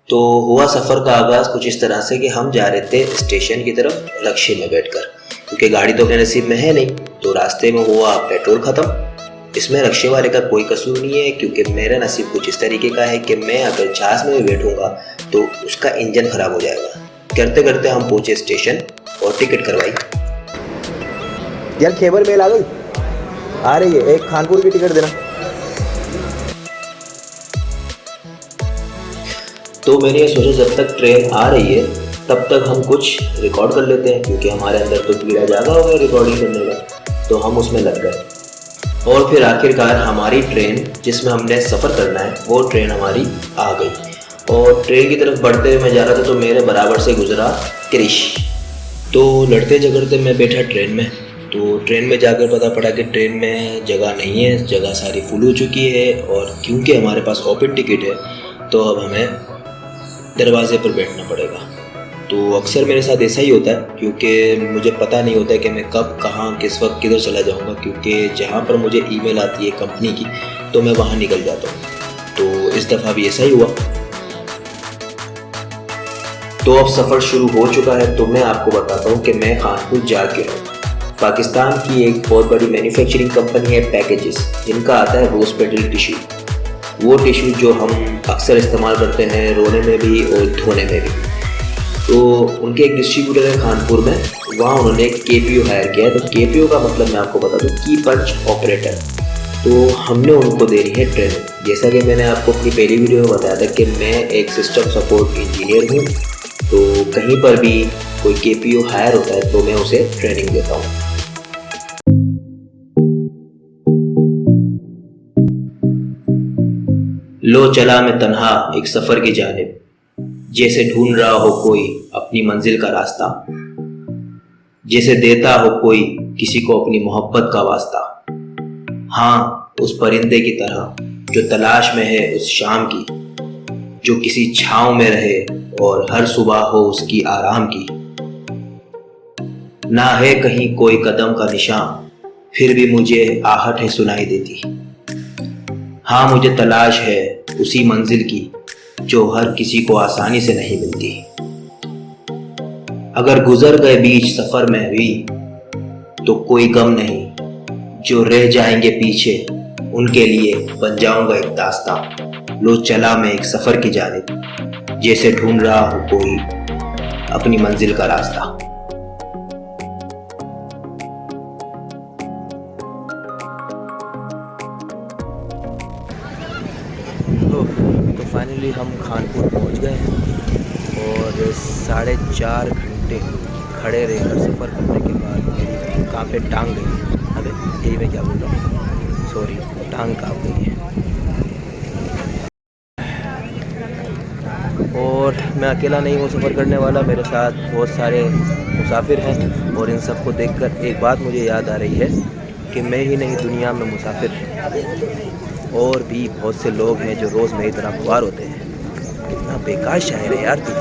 तो हुआ सफ़र का आगाज़ कुछ इस तरह से कि हम जा रहे थे स्टेशन की तरफ रक्शे में बैठकर, क्योंकि गाड़ी तो अपने नसीब में है नहीं। तो रास्ते में हुआ पेट्रोल ख़त्म। इसमें रक्शे वाले का कोई कसूर नहीं है, क्योंकि मेरा नसीब कुछ इस तरीके का है कि मैं अगर छाछ में भी बैठूंगा तो उसका इंजन ख़राब हो जाएगा। करते करते हम पहुँचे स्टेशन और टिकट करवाई। यार खैबर मेल आ रही है, एक खानपुर की टिकट देना। तो मैंने ये सोचा जब तक ट्रेन आ रही है तब तक हम कुछ रिकॉर्ड कर लेते हैं, क्योंकि हमारे अंदर तो कीड़ा जागा हो गया रिकॉर्डिंग करने का। तो हम उसमें लग गए और फिर आखिरकार हमारी ट्रेन जिसमें हमने सफ़र करना है वो ट्रेन हमारी आ गई। और ट्रेन की तरफ बढ़ते हुए मैं जा रहा था तो मेरे बराबर से गुजरा क्रिश। तो लड़ते झगड़ते मैं बैठा ट्रेन में। तो ट्रेन में जाकर पता पड़ा कि ट्रेन में जगह नहीं है, जगह सारी फुल हो चुकी है। और क्योंकि हमारे पास ओपन टिकट है तो अब हमें दरवाजे पर बैठना पड़ेगा। तो अक्सर मेरे साथ ऐसा ही होता है, क्योंकि मुझे पता नहीं होता है कि मैं कब कहाँ किस वक्त किधर चला जाऊँगा, क्योंकि जहाँ पर मुझे ईमेल आती है कंपनी की तो मैं वहाँ निकल जाता हूँ। तो इस दफ़ा भी ऐसा ही हुआ। तो अब सफ़र शुरू हो चुका है, तो मैं आपको बताता हूँ कि मैं कानपुर जा के हूँ। पाकिस्तान की एक बहुत बड़ी मैन्युफैक्चरिंग कंपनी है पैकेजेस, जिनका आता है रोज़ पेटल टिश्यू। वो टिश्यू जो हम अक्सर इस्तेमाल करते हैं रोने में भी और धोने में भी। तो उनके एक डिस्ट्रीब्यूटर है कानपुर में, वहाँ उन्होंने एक KPO हायर किया है। तो KPO का मतलब मैं आपको बता दूँ, की पंच ऑपरेटर। तो हमने उनको दे रही है ट्रेनिंग। जैसा कि मैंने आपको अपनी पहली वीडियो में बताया था कि मैं एक सिस्टम सपोर्ट इंजीनियर हूँ। तो कहीं पर भी कोई KPO हायर होता है तो मैं उसे ट्रेनिंग देता हूँ। लो चला मैं तन्हा एक सफ़र की जानिब, जैसे ढूंढ रहा हो कोई अपनी मंजिल का रास्ता, जैसे देता हो कोई किसी को अपनी मोहब्बत का वास्ता। हाँ, उस परिंदे की तरह जो तलाश में है उस शाम की, जो किसी छाँव में रहे और हर सुबह हो उसकी आराम की। ना है कहीं कोई कदम का निशान, फिर भी मुझे आहट है सुनाई देती। हाँ, मुझे तलाश है उसी मंजिल की जो हर किसी को आसानी से नहीं मिलती। अगर गुजर गए बीच सफर में भी तो कोई गम नहीं, जो रह जाएंगे पीछे उनके लिए बन जाऊंगा एक दास्तां। लो चला मैं एक सफर की जानिब, जैसे ढूंढ रहा हो कोई अपनी मंजिल का रास्ता। तो फाइनली हम खानपुर पहुंच गए और 4.5 घंटे खड़े रहकर सफ़र करने के बाद मेरी कहाँ पे टांग गई। अबे यही मैं क्या बोल रहा हूँ, सॉरी, टांग काँप गई है। और मैं अकेला नहीं हूँ सफ़र करने वाला, मेरे साथ बहुत सारे मुसाफिर हैं। और इन सबको देखकर एक बात मुझे याद आ रही है कि मैं ही नहीं दुनिया में मुसाफिर और भी बहुत से लोग हैं जो रोज़ मेरी तरह खुआर होते हैं। कितना बेकार शायर है यार तू।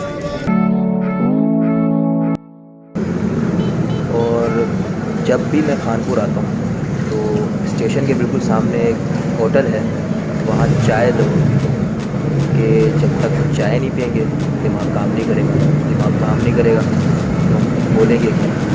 और जब भी मैं खानपुर आता हूँ तो स्टेशन के बिल्कुल सामने एक होटल है, वहाँ चाय ज़रूर पीता हूँ कि जब तक चाय नहीं पियेंगे दिमाग काम नहीं करेगा। दिमाग काम नहीं करेगा तो बोलेंगे कि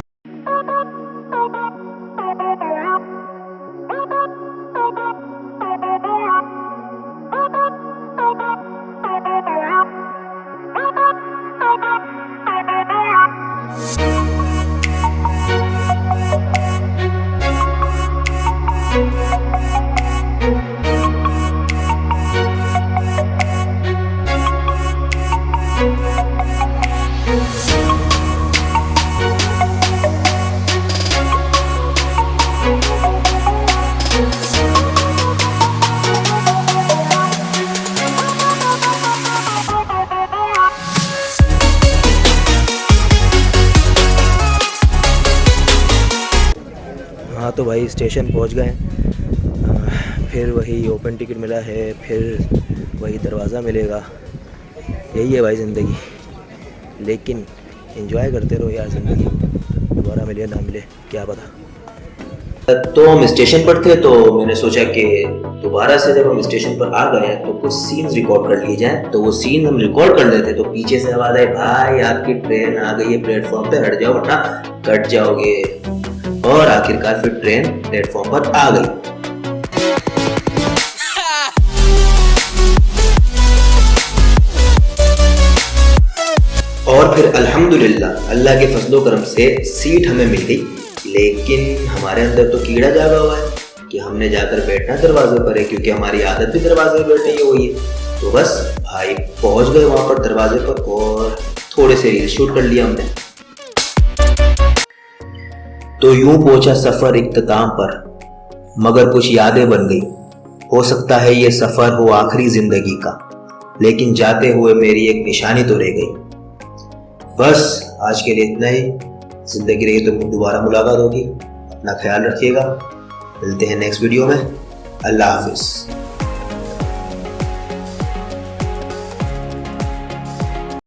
हाँ। तो भाई स्टेशन पहुंच गए, फिर वही ओपन टिकट मिला है, फिर वही दरवाज़ा मिलेगा। यही है भाई ज़िंदगी, लेकिन एंजॉय करते रहो यार ज़िंदगी। दोबारा मिले ना मिले क्या पता। तो हम स्टेशन पर थे, तो मैंने सोचा कि दोबारा से जब हम स्टेशन पर आ गए हैं तो कुछ सीन्स रिकॉर्ड कर लिए जाएं। तो वो सीन हम रिकॉर्ड कर लेते, तो पीछे से आवाज आई, भाई आपकी ट्रेन आ गई है प्लेटफॉर्म पे, हट जाओ वरना कट जाओगे। और आखिरकार फिर ट्रेन प्लेटफॉर्म पर आ गई। और फिर अल्हम्दुलिल्लाह अल्लाह के फजलो करम से सीट हमें मिल गई। लेकिन हमारे अंदर तो कीड़ा जागा हुआ है कि हमने जाकर बैठना दरवाजे पर है, क्योंकि हमारी आदत भी दरवाजे पर बैठने की हुई है। तो बस भाई पहुंच गए वहां पर दरवाजे पर और थोड़े से रील शूट कर लिया हमने। तो यूं पहुंचा सफर इख्तिताम पर, मगर कुछ यादें बन गई। हो सकता है ये सफर हो आखिरी जिंदगी का, लेकिन जाते हुए मेरी एक निशानी तो रह गई। बस आज के लिए इतना ही। जिंदगी रही तो दोबारा मुलाकात होगी। अपना ख्याल रखिएगा। मिलते हैं नेक्स्ट वीडियो में। अल्लाह हाफिज़।